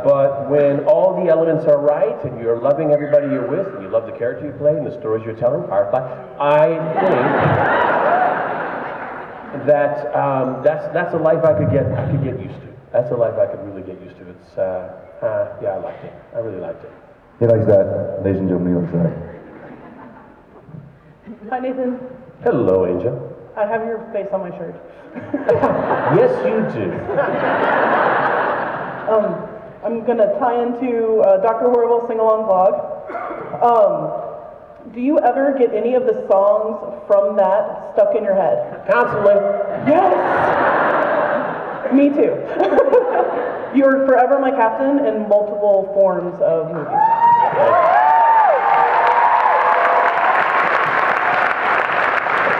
But when all the elements are right, and you're loving everybody you're with, and you love the character you play, and the stories you're telling, Firefly, I think that's a life I could get used to. That's a life I could really get used to. It's yeah, I liked it. I really liked it. He likes that, ladies and gentlemen. He likes that. Hi, Nathan. Hello, Angel. I have your face on my shirt. Yes, you do. I'm gonna tie into Dr. Horrible sing-along vlog. Do you ever get any of the songs from that stuck in your head? Constantly. Yes! Me too. You're forever my captain in multiple forms of movies.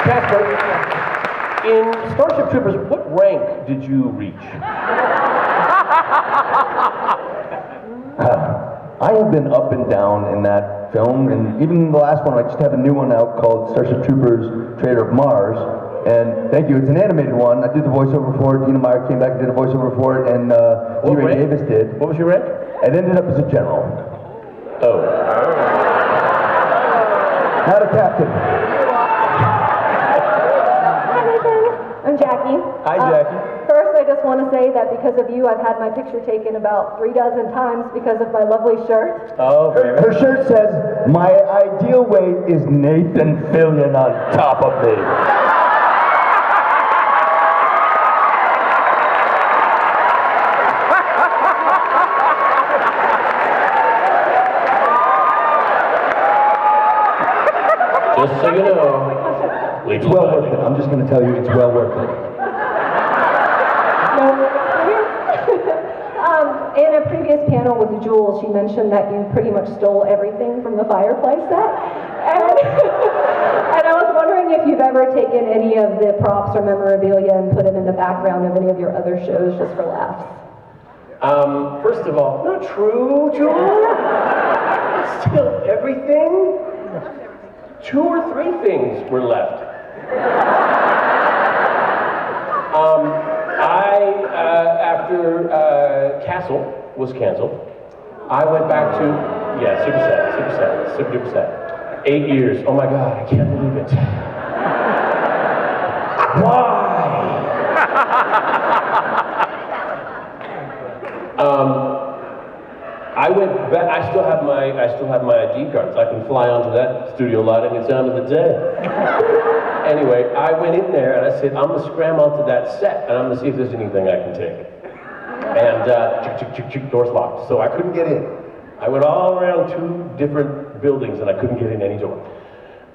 Casper, in Starship Troopers, what rank did you reach? I have been up and down in that film, and even the last one, I just have a new one out called Starship Troopers Trader of Mars. And thank you, it's an animated one. I did the voiceover for it. Dina Meyer came back and did a voiceover for it, and Ray Davis did. What was your rank? It ended up as a general. Oh. Not a captain. I'm Jackie. Hi, Jackie. First, I just want to say that because of you, I've had my picture taken about 3 dozen times because of my lovely shirt. Oh, Her shirt says, "My ideal weight is Nathan Fillion on top of me." Just so you know, It's well worth it. I'm just going to tell you, it's well worth it. In a previous panel with Jules, she mentioned that you pretty much stole everything from the Firefly set. And, and I was wondering if you've ever taken any of the props or memorabilia and put them in the background of any of your other shows just for laughs. First of all, not true, Jules. Still everything. 2 or 3 things were left. After Castle was canceled, I went back to, yeah, super duper sad. 8 years, oh my God, I can't believe it. Why? I went back. I still have my ID cards. I can fly onto that studio lot any time of the day. Anyway, I went in there and I said, I'm gonna scramble to that set and I'm gonna see if there's anything I can take. And doors locked, so I couldn't get in. I went all around 2 different buildings and I couldn't get in any door.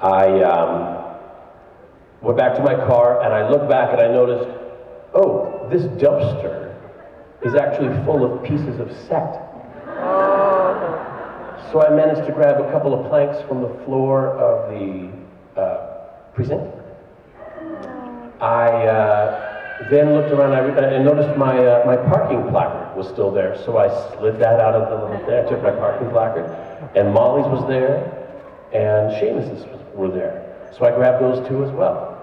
I went back to my car and I looked back and I noticed, oh, this dumpster is actually full of pieces of set. So I managed to grab a couple of planks from the floor of the precinct. I then looked around and noticed my parking placard was still there. So I slid that out of the little thing. I took my parking placard, and Molly's was there, and Seamus's were there. So I grabbed those 2 as well.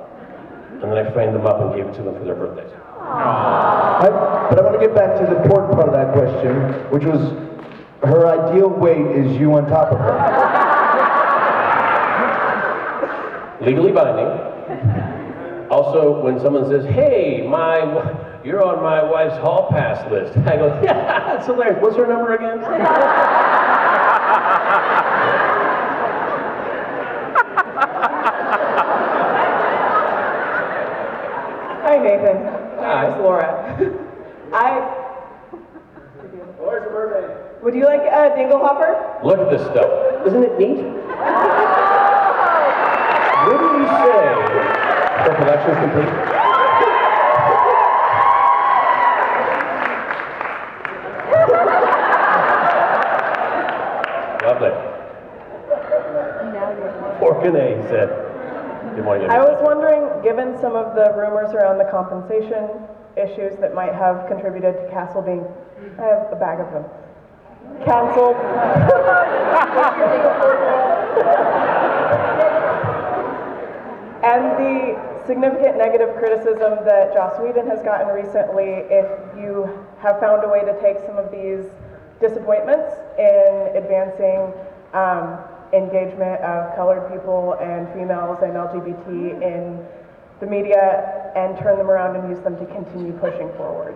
And then I framed them up and gave it to them for their birthdays. But I want to get back to the important part of that question, which was, her ideal weight is you on top of her. Legally binding. Also, when someone says, hey, you're on my wife's hall pass list, I go, yeah, that's hilarious. What's her number again? Hi, Nathan. Hi. It's Laura. Laura's birthday. Would you like a dingle hopper? Look at this stuff. Isn't it neat? What do you say? The collection's complete. Lovely. Fork and A, he said. Good morning. I was wondering, given some of the rumors around the compensation issues that might have contributed to Castle being, I have a bag of them, canceled. And the significant negative criticism that Joss Whedon has gotten recently, if you have found a way to take some of these disappointments in advancing engagement of colored people and females and LGBT in the media and turn them around and use them to continue pushing forward.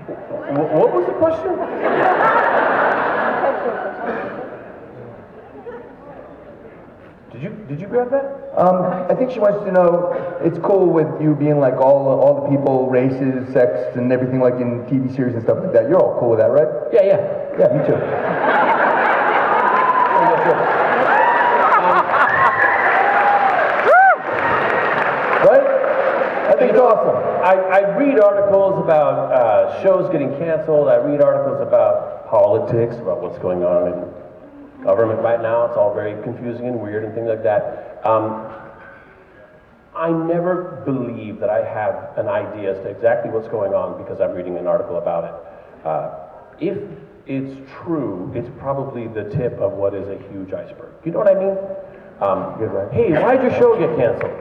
What was the question? Did you grab that? I think she wants to know, it's cool with you being like all the people, races, sex, and everything like in TV series and stuff like that. You're all cool with that, right? Yeah. Yeah, me too. Right? I think it's awesome. I read articles about shows getting canceled. I read articles about politics, about what's going on in government right now. It's all very confusing and weird and things like that. I never believe that I have an idea as to exactly what's going on because I'm reading an article about it. If it's true, it's probably the tip of what is a huge iceberg. You know what I mean? Good, right? Hey, why'd your show get canceled?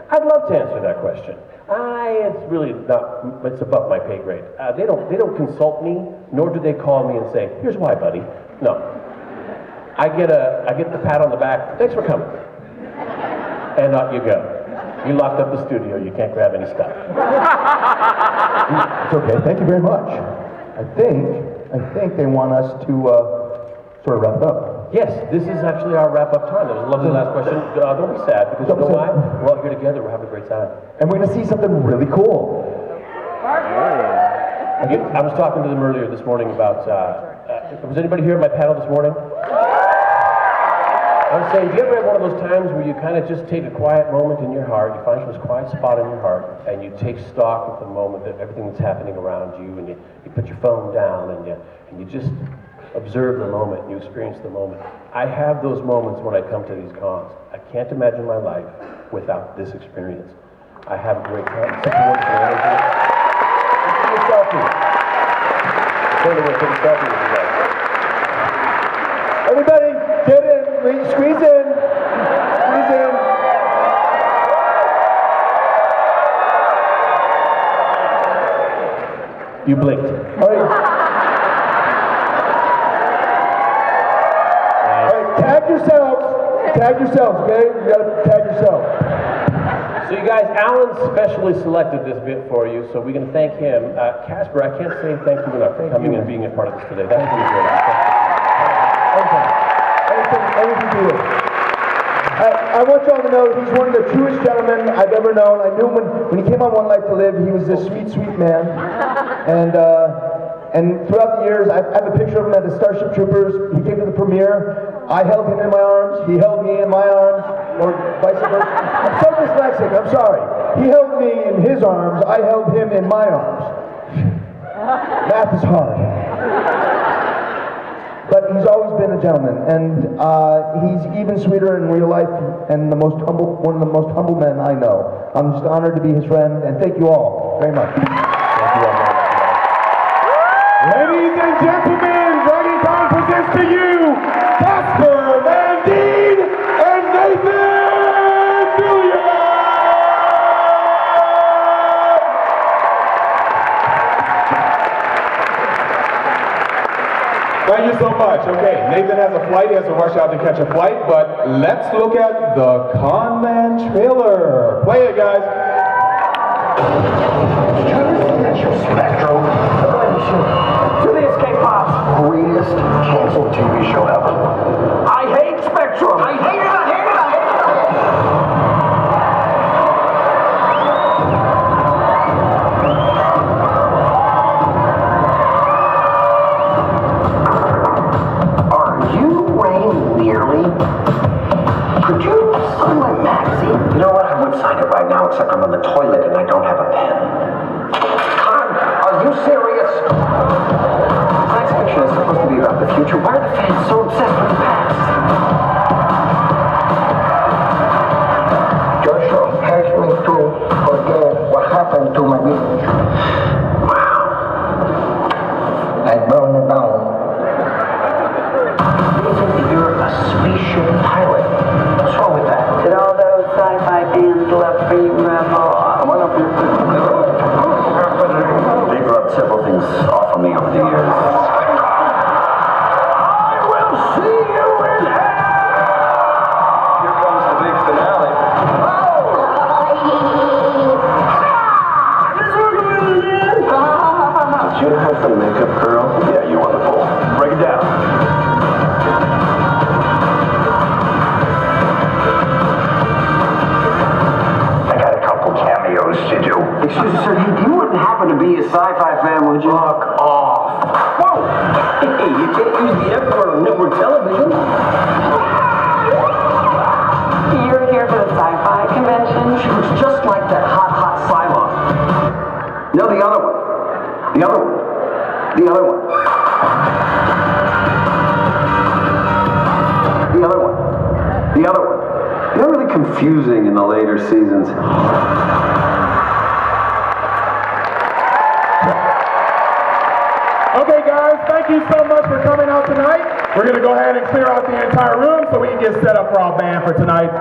I'd love to answer that question. It's really not, it's above my pay grade. They don't consult me, nor do they call me and say, here's why, buddy. No. I get the pat on the back, thanks for coming. And out you go. You locked up the studio, you can't grab any stuff. It's okay, thank you very much. I think they want us to sort of wrap it up. Yes, this is actually our wrap-up time. That was a lovely last question. Don't be sad, because you know why? We're all here together, we're having a great time. And we're gonna see something really cool. I was talking to them earlier this morning about, was anybody here at my panel this morning? I was saying, do you ever have one of those times where you kind of just take a quiet moment in your heart, you find this quiet spot in your heart, and you take stock of the moment, that everything that's happening around you, and you put your phone down, and you just observe the moment, and you experience the moment. I have those moments when I come to these cons. I can't imagine my life without this experience. I have a great time. Take a selfie. Take a selfie with you guys. Everybody, get in, squeeze in, squeeze in. You blinked. All right. Tag yourselves, okay? You gotta tag yourself. So you guys, Alan specially selected this bit for you, so we're going to thank him. Casper, I can't say thank you enough for coming and being a part of this today. That's really good. Anything to you. I want y'all to know he's one of the truest gentlemen I've ever known. I knew him when he came on One Life to Live, he was this sweet, sweet man. And throughout the years, I have a picture of him at the Starship Troopers. He came to the premiere. I held him in my arms. He held me in my arms, or vice versa. I'm so dyslexic. I'm sorry. He held me in his arms. I held him in my arms. Math is hard. But he's always been a gentleman, and he's even sweeter in real life, and one of the most humble men I know. I'm just honored to be his friend, and thank you all very much. Thank you all very much. Ladies and gentlemen, DragonCon presents to you Casper, Mandine, and Nathan Fillion! Thank you so much. Okay, Nathan has a flight. He has to rush out to catch a flight, but let's look at the Con Man trailer. Play it, guys. Spectrum. To the Escape Pods. Greatest canceled TV show ever. I hate Spectrum. I hate it. I hate it. I hate it. Are you Ray Nearly? Could you sign my magazine? You know what? I would sign it right now, except I'm on the toilet and I don't have a pen. Are you serious? Science fiction is supposed to be about the future. Why are the fans so obsessed with the past? Your show helps me to forget what happened to my business. Wow. I burned it down. You're a spaceship pilot. What's wrong with that? Did all those sci-fi fans left for you, Grandpa? They've rubbed several things off of me over the years. My makeup girl? Yeah, you wonderful. Break it down. I got a couple cameos to do. Excuse me, sir, you wouldn't happen to be a sci-fi fan, would you? Fuck off. Whoa! Hey, you can't use the F word on network television. You're here for the sci-fi convention? She looks just like that hot Cylon. No, the other one. The other one. The other one. The other one. The other one. They're really confusing in the later seasons. Okay, guys, thank you so much for coming out tonight. We're going to go ahead and clear out the entire room so we can get set up for our band for tonight.